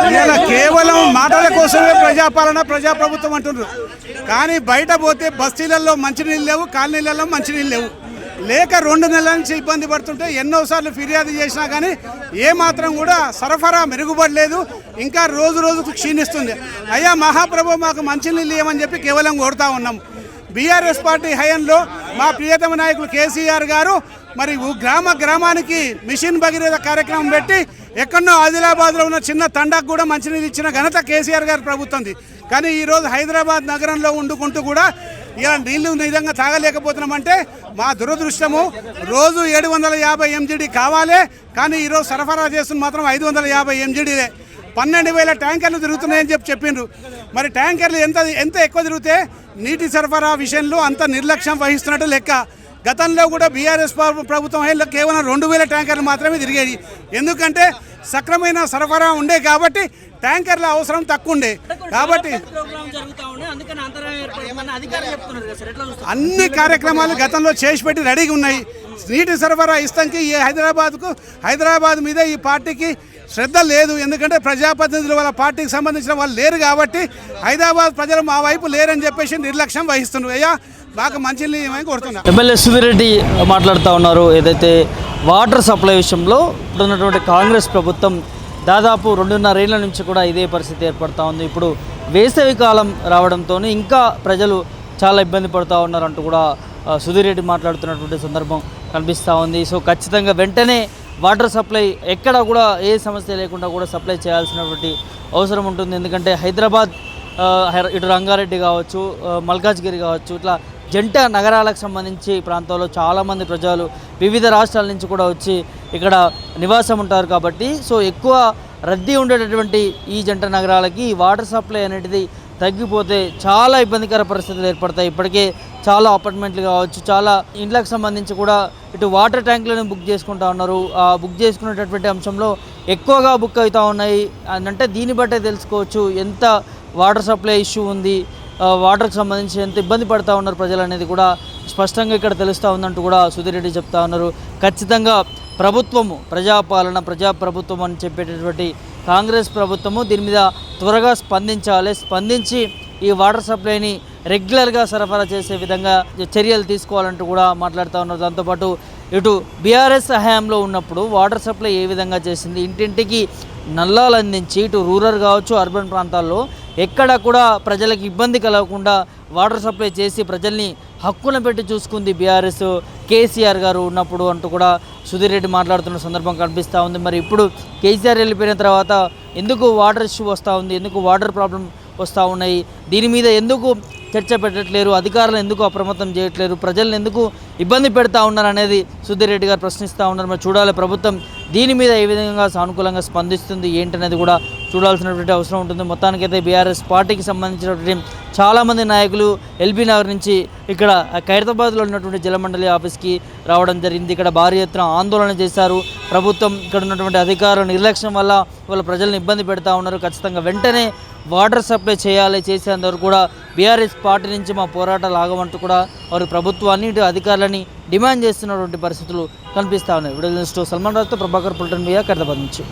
ఇలా కేవలం మాటల కోసమే ప్రజాప్రభుత్వం అంటున్నారు. కానీ బయట పోతే బస్తీలలో మంచినీళ్ళు లేవు, కాలనీలలో మంచినీళ్ళు లేవు. లేక 2 నెలల నుంచి ఇబ్బంది పడుతుంటే ఎన్నోసార్లు ఫిర్యాదు చేసినా కానీ ఏమాత్రం కూడా సరఫరా మెరుగుపడలేదు. ఇంకా రోజు రోజుకు క్షీణిస్తుంది. అయ్యా మహాప్రభు మాకు మంచినీళ్ళు ఇవ్వమని చెప్పి కేవలం కోరుతా ఉన్నాం. బీఆర్ఎస్ పార్టీ హయాంలో మా ప్రియతమ నాయకులు కేసీఆర్ గారు మరి గ్రామానికి మిషన్ భగీరథ కార్యక్రమం పెట్టి ఎక్కడో ఆదిలాబాద్లో ఉన్న చిన్న తండాకు కూడా మంచినీళ్ళు ఇచ్చిన ఘనత కేసీఆర్ గారి ప్రభుత్వంది. కానీ ఈరోజు హైదరాబాద్ నగరంలో వండుకుంటూ కూడా ఇలా నీళ్లు నిజంగా తాగలేకపోతున్నామంటే మా దురదృష్టము. రోజు 750 MGD కావాలి, కానీ ఈరోజు సరఫరా చేస్తున్న మాత్రం 550 MGDలే. 12,000 ట్యాంకర్లు తిరుగుతున్నాయని చెప్పిండ్రు. మరి ట్యాంకర్లు ఎంత ఎక్కువ తిరిగితే నీటి సరఫరా విషయంలో అంత నిర్లక్ష్యం వహిస్తున్నట్టు లెక్క. గతంలో కూడా బీఆర్ఎస్ ప్రభుత్వం కేవలం 2,000 ట్యాంకర్లు మాత్రమే తిరిగేది. ఎందుకంటే సక్రమైన సరఫరా ఉండే కాబట్టి ట్యాంకర్ల అవసరం తక్కువ ఉండే కాబట్టి అన్ని కార్యక్రమాలు గతంలో చేసి పెట్టి రెడీగా ఉన్నాయి. నీటి సరఫరా ఇస్తానికి ఈ హైదరాబాద్ మీద ఈ పార్టీకి శ్రద్ధ లేదు. ఎందుకంటే ప్రజాప్రతినిధులు వాళ్ళ పార్టీకి సంబంధించిన వాళ్ళు లేరు కాబట్టి హైదరాబాద్ ప్రజలు మా వైపు లేరని చెప్పేసి నిర్లక్ష్యం వహిస్తున్నారు. అయ్యా బాగా మంచిని కోరుతున్నారు. ఎమ్మెల్యే సుధీర్ రెడ్డి మాట్లాడుతూ ఉన్నారు. ఏదైతే వాటర్ సప్లై విషయంలో ఇప్పుడున్నటువంటి కాంగ్రెస్ ప్రభుత్వం దాదాపు 2.5 ఏళ్ల నుంచి కూడా ఇదే పరిస్థితి ఏర్పడుతూ ఉంది. ఇప్పుడు వేసవి కాలం రావడంతో ఇంకా ప్రజలు చాలా ఇబ్బంది పడుతూ ఉన్నారంటూ కూడా సుధీర్ రెడ్డి మాట్లాడుతున్నటువంటి సందర్భం కనిపిస్తూ ఉంది. సో ఖచ్చితంగా వెంటనే వాటర్ సప్లై ఎక్కడ కూడా ఏ సమస్య లేకుండా కూడా సప్లై చేయాల్సినటువంటి అవసరం ఉంటుంది. ఎందుకంటే హైదరాబాద్ ఇటు రంగారెడ్డి కావచ్చు, మల్కాజ్గిరి కావచ్చు, ఇట్లా జంట నగరాలకు సంబంధించి ప్రాంతాల్లో చాలామంది ప్రజలు వివిధ రాష్ట్రాల నుంచి కూడా వచ్చి ఇక్కడ నివాసం ఉంటారు. కాబట్టి సో ఎక్కువ రద్దీ ఉండేటటువంటి ఈ జంట నగరాలకి వాటర్ సప్లై అనేది తగ్గిపోతే చాలా ఇబ్బందికర పరిస్థితులు ఏర్పడతాయి. ఇప్పటికే చాలా అపార్ట్మెంట్లు కావచ్చు, చాలా ఇండ్లకు సంబంధించి కూడా ఇటు వాటర్ ట్యాంకులను బుక్ చేసుకుంటూ ఉన్నారు. ఆ బుక్ చేసుకునేటటువంటి అంశంలో ఎక్కువగా బుక్ అవుతూ ఉన్నాయి. అంటే దీన్ని బట్టే తెలుసుకోవచ్చు ఎంత వాటర్ సప్లై ఇష్యూ ఉంది, వాటర్కి సంబంధించి ఎంత ఇబ్బంది పడుతూ ఉన్నారు ప్రజలు అనేది కూడా స్పష్టంగా ఇక్కడ తెలుస్తూ ఉందంటూ కూడా సుధీర్ రెడ్డి చెప్తా ఉన్నారు. ఖచ్చితంగా ప్రభుత్వము ప్రజాప్రభుత్వం అని చెప్పేటటువంటి కాంగ్రెస్ ప్రభుత్వము దీని మీద త్వరగా స్పందించి ఈ వాటర్ సప్లైని రెగ్యులర్గా సరఫరా చేసే విధంగా చర్యలు తీసుకోవాలంటూ కూడా మాట్లాడుతూ ఉన్నారు. దాంతోపాటు ఇటు బీఆర్ఎస్ హయాంలో ఉన్నప్పుడు వాటర్ సప్లై ఏ విధంగా చేసింది, ఇంటింటికి నల్లాలు అందించి ఇటు రూరల్ కావచ్చు, అర్బన్ ప్రాంతాల్లో ఎక్కడ కూడా ప్రజలకు ఇబ్బంది కలగకుండా వాటర్ సప్లై చేసి ప్రజల్ని హక్కున పెట్టి చూసుకుంది బీఆర్ఎస్ కేసీఆర్ గారు ఉన్నప్పుడు అంటూ కూడా సుధీర్ రెడ్డి మాట్లాడుతున్న సందర్భం కనిపిస్తూ ఉంది. మరి ఇప్పుడు కేసీఆర్ వెళ్ళిపోయిన తర్వాత ఎందుకు వాటర్ ఇష్యూ వస్తూ ఉంది, ఎందుకు వాటర్ ప్రాబ్లం వస్తూ ఉన్నాయి, దీని మీద ఎందుకు చర్చ పెట్టట్లేరు, అధికారులు ఎందుకు అప్రమత్తం చేయట్లేరు, ప్రజలను ఎందుకు ఇబ్బంది పెడతా ఉన్నారు అనేది సుధీర్ రెడ్డి గారు ప్రశ్నిస్తూ ఉన్నారు. మరి చూడాలి ప్రభుత్వం దీని మీద ఏ విధంగా సానుకూలంగా స్పందిస్తుంది ఏంటనేది కూడా చూడాల్సినటువంటి అవసరం ఉంటుంది. మొత్తానికైతే బీఆర్ఎస్ పార్టీకి సంబంధించినటువంటి చాలామంది నాయకులు ఎల్బీ నగర్ నుంచి ఇక్కడ ఖైరతాబాద్లో ఉన్నటువంటి జలమండలి ఆఫీస్కి రావడం జరిగింది. ఇక్కడ భారీ ఎత్తున ఆందోళన చేశారు. ప్రభుత్వం ఇక్కడ ఉన్నటువంటి అధికారుల నిర్లక్ష్యం వల్ల వాళ్ళ ప్రజలను ఇబ్బంది పెడతా ఉన్నారు. ఖచ్చితంగా వెంటనే వాటర్ సప్లై చేసేందుకు కూడా బీఆర్ఎస్ పార్టీ నుంచి మా పోరాటాలు ఆగమంటూ కూడా వారు ప్రభుత్వాన్ని అధికారులని డిమాండ్ చేస్తున్నటువంటి పరిస్థితులు కనిపిస్తూ ఉన్నాయి. వీడియో జర్నలిస్ట్ సల్మాన్ రాజ్తో ప్రభాకర్ పుల్టన్ ఖైరతాబాద్ నుంచి.